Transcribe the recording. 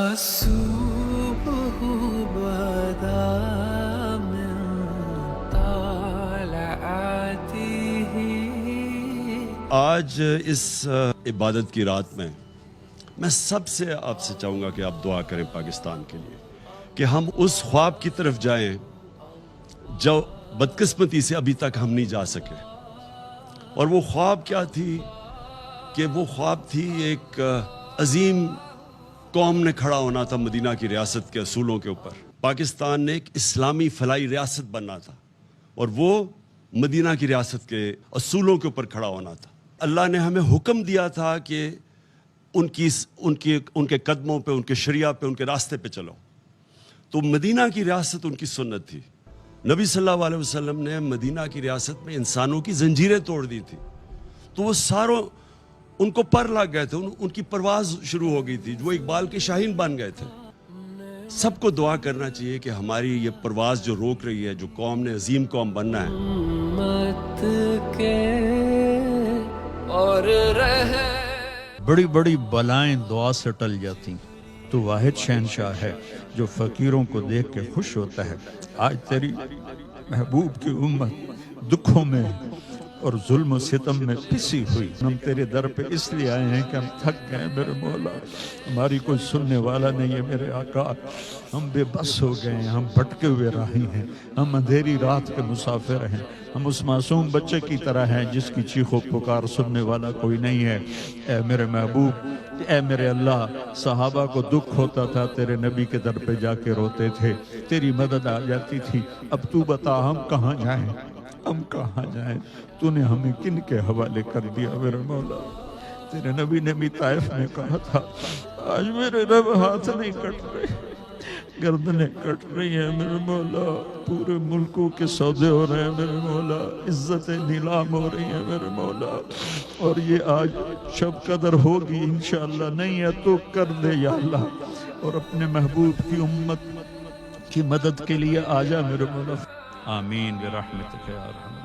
الصبح بدا من طلعته. آج اس عبادت کی رات میں میں سب سے آپ سے چاہوں گا کہ آپ دعا کریں پاکستان کے لیے کہ ہم اس خواب کی طرف جائیں جو بدقسمتی سے ابھی تک ہم نہیں جا سکے. اور وہ خواب کیا تھی کہ وہ خواب تھی ایک عظیم قوم نے کھڑا ہونا تھا مدینہ کی ریاست کے اصولوں کے اوپر. پاکستان نے ایک اسلامی فلاحی ریاست بننا تھا اور وہ مدینہ کی ریاست کے اصولوں کے اوپر کھڑا ہونا تھا. اللہ نے ہمیں حکم دیا تھا کہ ان کے قدموں پہ، ان کے شریعہ پہ، ان کے راستے پہ چلو. تو مدینہ کی ریاست ان کی سنت تھی. نبی صلی اللہ علیہ وسلم نے مدینہ کی ریاست میں انسانوں کی زنجیریں توڑ دی تھی. تو وہ ساروں ان کو پر لگ گئے تھے، ان کی پرواز شروع ہو گئی تھی، وہ اقبال کے شاہین بن گئے تھے. سب کو دعا کرنا چاہیے کہ ہماری یہ پرواز جو روک رہی ہے، جو قوم نے عظیم قوم بننا ہے، امت کے اور رہے بڑی بڑی بلائیں دعا سے ٹل جاتی. تو واحد شہنشاہ ہے جو فقیروں کو دیکھ کے خوش ہوتا ہے. آج تیری محبوب کی امت دکھوں میں اور ظلم و ستم میں پسی ہوئی. ہم تیرے در پہ اس لیے آئے ہیں کہ ہم تھک گئے میرے مولا، ہماری کوئی سننے والا نہیں ہے میرے آقا. ہم بے بس ہو گئے ہیں، ہم بھٹکے ہوئے راہی ہیں، ہم اندھیری رات کے مسافر ہیں. ہم اس معصوم بچے کی طرح ہیں جس کی چیخ و پکار سننے والا کوئی نہیں ہے. اے میرے محبوب، اے میرے اللہ، صحابہ کو دکھ ہوتا تھا تیرے نبی کے در پہ جا کے روتے تھے، تیری مدد آ جاتی تھی. اب تو بتا ہم کہاں جائیں، ہم کہاں جائیں؟ تو نے ہمیں کن کے حوالے کر دیا میرے مولا؟ تیرے نبی نے بھی طائف میں کہا تھا آج میرے رب ہاتھ نہیں کٹ رہے، گردنیں کٹ رہی ہیں میرے مولا، پورے ملکوں کے سودے ہو رہے ہیں میرے مولا، عزتیں نیلام ہو رہی ہیں میرے مولا. اور یہ آج شب قدر ہوگی انشاءاللہ، نہیں ہے تو کر دے یا اللہ. اور اپنے محبوب کی امت کی مدد کے لیے آجا میرے مولا. آمین برحمتک یا ارحم.